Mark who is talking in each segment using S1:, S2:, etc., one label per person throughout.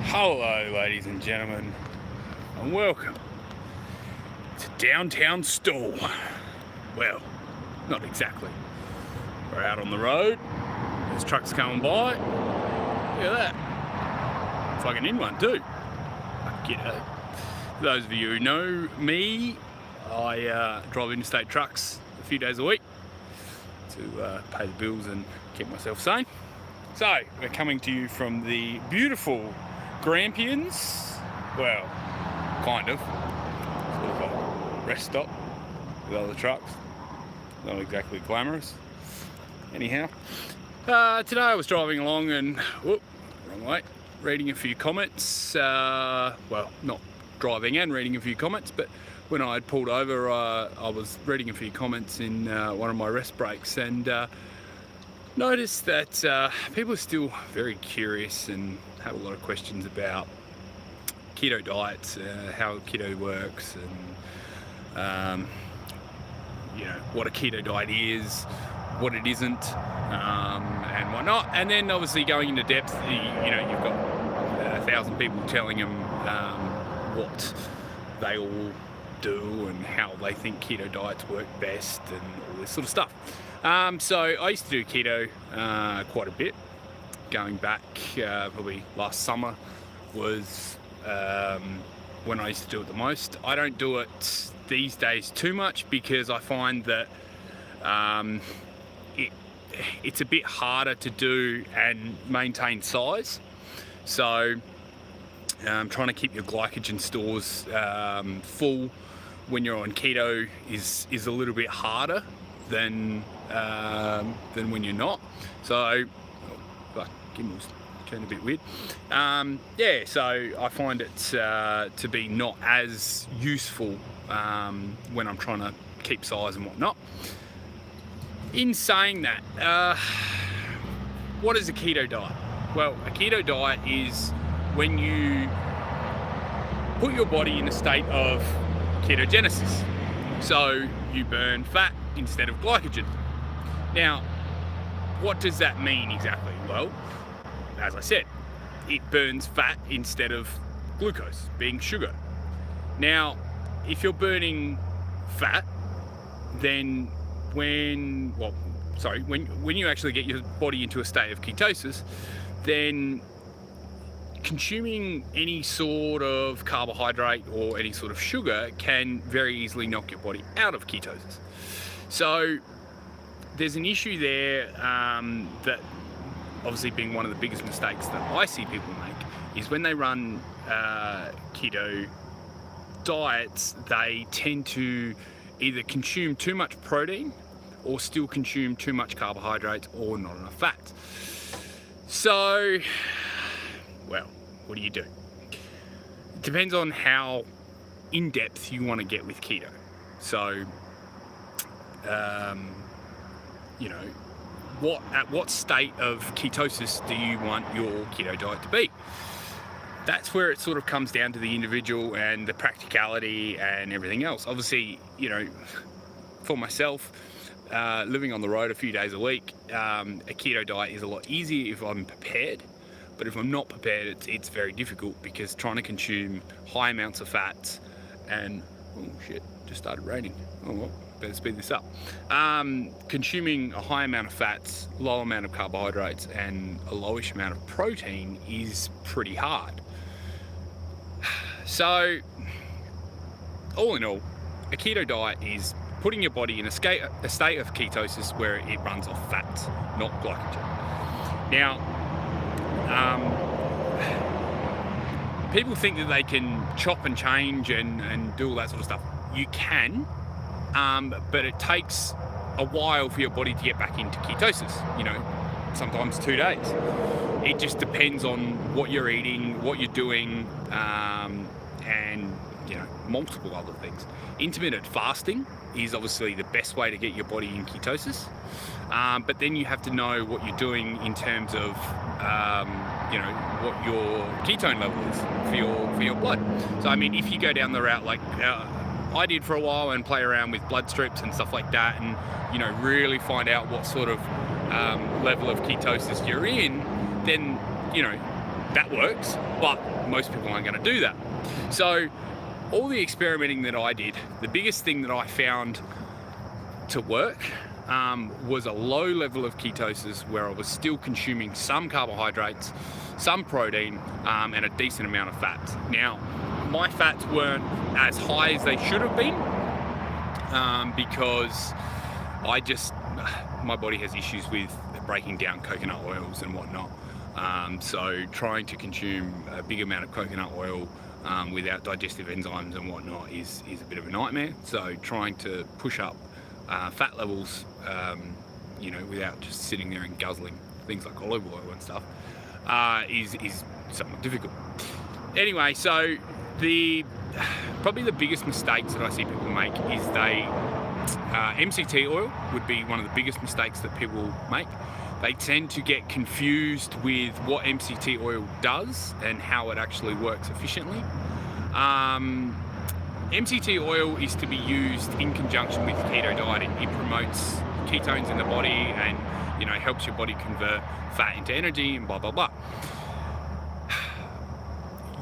S1: Hello, ladies and gentlemen, and welcome to Downtown Store. Well, not exactly. We're out on the road. There's trucks coming by. Look at that. Fucking in one too. G'day. For those of you who know me, I drive interstate trucks a few days a week to pay the bills and keep myself sane. So, we're coming to you from the beautiful Grampians. Well, kind of. Sort of a rest stop with other trucks. Not exactly glamorous. Anyhow, today I was driving along and, whoop, wrong way, reading a few comments. Well, not driving and reading a few comments, but when I had pulled over, I was reading a few comments in one of my rest breaks and noticed that people are still very curious and have a lot of questions about keto diets, how keto works, and you know, what a keto diet is, what it isn't, and whatnot. And then obviously going into depth, you know, you've got 1,000 people telling them what they all do and how they think keto diets work best and all this sort of stuff. So I used to do keto quite a bit. Going back probably last summer was when I used to do it the most. I don't do it these days too much because I find that it's a bit harder to do and maintain size. So trying to keep your glycogen stores full when you're on keto is a little bit harder than when you're not. So, Gimmel's turned a bit weird. Yeah, so I find it to be not as useful when I'm trying to keep size and whatnot. In saying that, what is a keto diet? Well, a keto diet is when you put your body in a state of ketogenesis. So you burn fat instead of glycogen. Now, what does that mean exactly? Well, as I said, it burns fat instead of glucose, being sugar. Now, if you're burning fat, then when you actually get your body into a state of ketosis, then consuming any sort of carbohydrate or any sort of sugar can very easily knock your body out of ketosis. So there's an issue there that obviously being one of the biggest mistakes that I see people make is when they run keto diets, they tend to either consume too much protein or still consume too much carbohydrates or not enough fat. So, well, what do you do? It depends on how in-depth you want to get with keto. So, you know, at what state of ketosis do you want your keto diet to be? That's where it sort of comes down to the individual and the practicality and everything else. Obviously, you know, for myself, living on the road a few days a week, a keto diet is a lot easier if I'm prepared. But if I'm not prepared, it's very difficult because trying to consume high amounts of fats and, oh shit, just started raining. Oh well, better speed this up. Consuming a high amount of fats, low amount of carbohydrates, and a lowish amount of protein is pretty hard. So, all in all, a keto diet is putting your body in a state of ketosis where it runs off fats, not glycogen. Now, people think that they can chop and change and do all that sort of stuff. You can, but it takes a while for your body to get back into ketosis, you know, sometimes 2 days. It just depends on what you're eating, what you're doing, and, you know, multiple other things. Intermittent fasting is obviously the best way to get your body in ketosis, but then you have to know what you're doing in terms of, you know, what your ketone level is for your blood. So, I mean, if you go down the route like I did for a while and play around with blood strips and stuff like that, and, you know, really find out what sort of level of ketosis you're in, then, you know, that works, but most people aren't going to do that. So all the experimenting that I did, the biggest thing that I found to work was a low level of ketosis where I was still consuming some carbohydrates, some protein, and a decent amount of fats. Now, my fats weren't as high as they should have been because my body has issues with breaking down coconut oils and whatnot. So trying to consume a big amount of coconut oil without digestive enzymes and whatnot is a bit of a nightmare. So trying to push up fat levels, without just sitting there and guzzling things like olive oil and stuff, is somewhat difficult. Anyway, so probably the biggest mistakes that I see people make is MCT oil would be one of the biggest mistakes that people make. They tend to get confused with what MCT oil does and how it actually works efficiently. MCT oil is to be used in conjunction with keto dieting. It promotes ketones in the body and helps your body convert fat into energy and blah blah blah.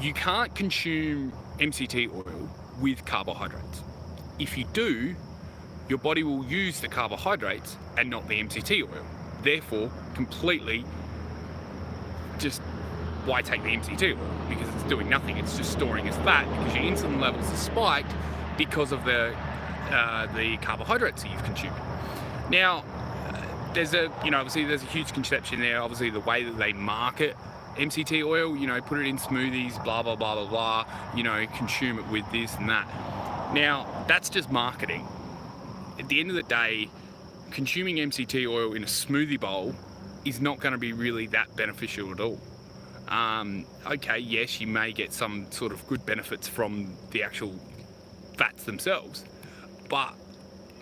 S1: You can't consume MCT oil with carbohydrates. If you do, your body will use the carbohydrates and not the MCT oil. Therefore, completely just why take the MCT oil? Because it's doing nothing. It's just storing as fat because your insulin levels are spiked because of the carbohydrates that you've consumed. Now, obviously there's a huge conception there. Obviously, the way that they market MCT oil, put it in smoothies, blah blah blah blah blah. Consume it with this and that. Now, that's just marketing. At the end of the day, consuming MCT oil in a smoothie bowl is not going to be really that beneficial at all. Okay, yes, you may get some sort of good benefits from the actual fats themselves, but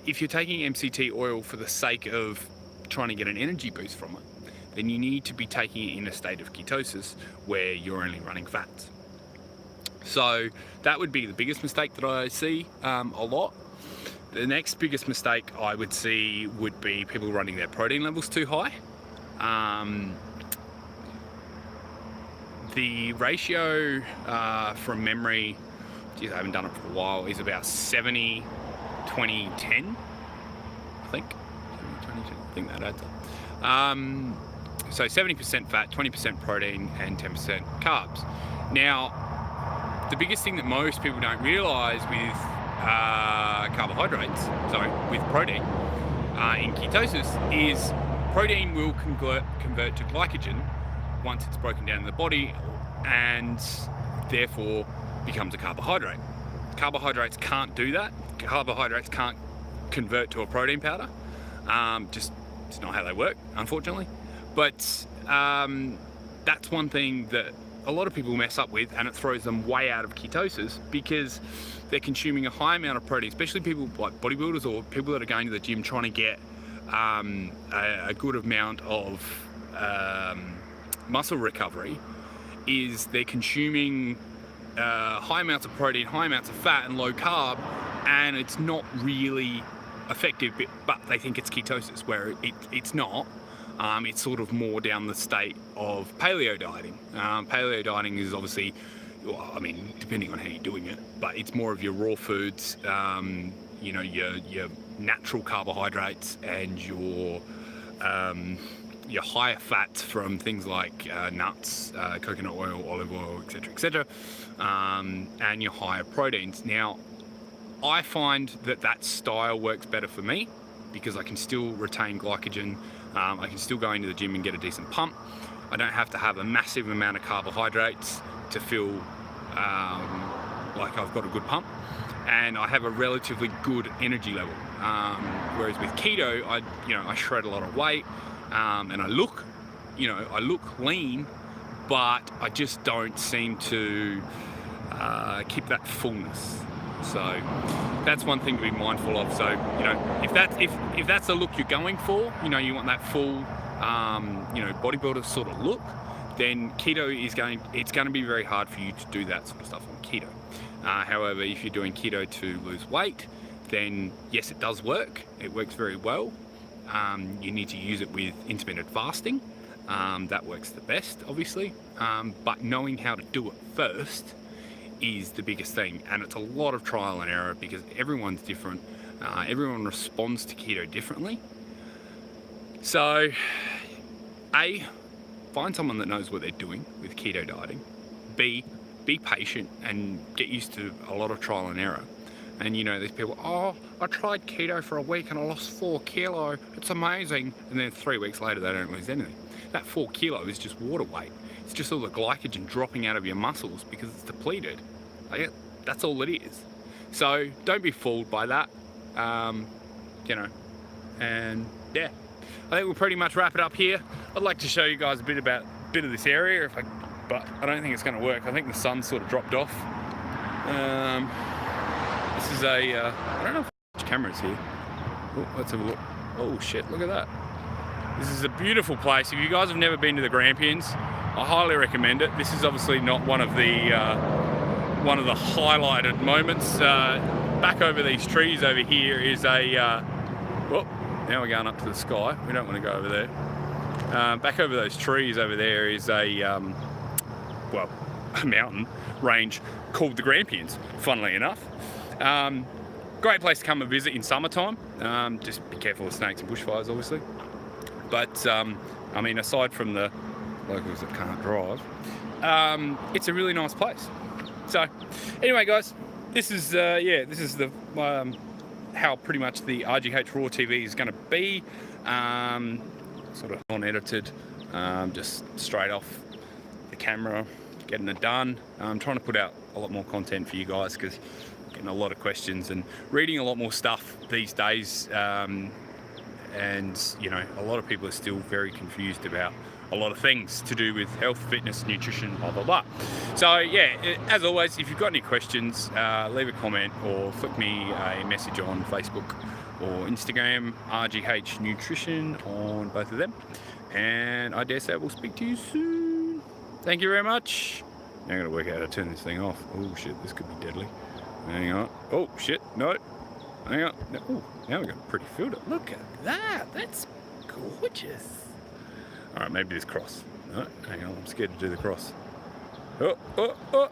S1: if you're taking MCT oil for the sake of trying to get an energy boost from it, then you need to be taking it in a state of ketosis where you're only running fats. So that would be the biggest mistake that I see a lot. The next biggest mistake I would see would be people running their protein levels too high. The ratio from memory, geez, I haven't done it for a while, is about 70, 20, 10, I think. 70, 20, 10, I think that adds up. So 70% fat, 20% protein, and 10% carbs. Now, the biggest thing that most people don't realise with with protein in ketosis is protein will convert to glycogen once it's broken down in the body and therefore becomes a carbohydrate. Carbohydrates can't do that. Carbohydrates can't convert to a protein powder. It's not how they work, unfortunately. But that's one thing that a lot of people mess up with, and it throws them way out of ketosis because they're consuming a high amount of protein, especially people like bodybuilders or people that are going to the gym trying to get a good amount of muscle recovery. Is they're consuming high amounts of protein, high amounts of fat and low carb, and it's not really effective, but they think it's ketosis, where it's not. It's sort of more down the state of paleo dieting. Paleo dieting is obviously, depending on how you're doing it, but it's more of your raw foods, your natural carbohydrates and your higher fats from things like nuts, coconut oil, olive oil, etc., and your higher proteins. Now, I find that style works better for me because I can still retain glycogen. I can still go into the gym and get a decent pump. I don't have to have a massive amount of carbohydrates to feel like I've got a good pump, and I have a relatively good energy level. Whereas with keto, I shred a lot of weight, and I look lean, but I just don't seem to keep that fullness. So that's one thing to be mindful of. So if that's the look you're going for, you want that full bodybuilder sort of look, then keto it's going to be very hard for you to do that sort of stuff on keto. However, if you're doing keto to lose weight, then yes, it does work. It works very well. You need to use it with intermittent fasting, that works the best, obviously. But knowing how to do it first is the biggest thing, and it's a lot of trial and error because everyone's different. Everyone responds to keto differently. So, A, find someone that knows what they're doing with keto dieting. B, be patient and get used to a lot of trial and error. And you know, these people, oh, I tried keto for a week and I lost 4 kilo. It's amazing. And then 3 weeks later, they don't lose anything. That 4 kilo is just water weight. It's just all the glycogen dropping out of your muscles because it's depleted. Like, that's all it is. So don't be fooled by that. You know, and yeah, I think we'll pretty much wrap it up here. I'd like to show you guys a bit of this area, but I don't think it's going to work. I think the sun sort of dropped off. This is I don't know which camera is here. Oh, let's have a look. Oh shit, look at that. This is a beautiful place. If you guys have never been to the Grampians, I highly recommend it. This is obviously not one of the highlighted moments. Back over these trees over here is a well, now we're going up to the sky. We don't want to go over there. Back over those trees over there is a mountain range called the Grampians, funnily enough. Great place to come and visit in summertime. Just be careful of snakes and bushfires, obviously. But I mean, aside from the locals that can't drive, it's a really nice place. So anyway, guys, this is the how pretty much the RGH Raw TV is going to be, sort of unedited, just straight off the camera, getting it done. I'm trying to put out a lot more content for you guys because I'm getting a lot of questions and reading a lot more stuff these days, and you know, a lot of people are still very confused about a lot of things to do with health, fitness, nutrition, blah blah blah. So yeah, as always, if you've got any questions, leave a comment or flick me a message on Facebook or Instagram, RGH Nutrition on both of them, and I dare say we'll speak to you soon. Thank you very much. Now I'm gonna work out how to turn this thing off. Oh shit, this could be deadly. Hang on. Oh shit, no. Hang on. Oh, now we've got a pretty filter. Look at that. That's gorgeous. All right, maybe this cross. No, hang on, I'm scared to do the cross. Oh, oh, oh.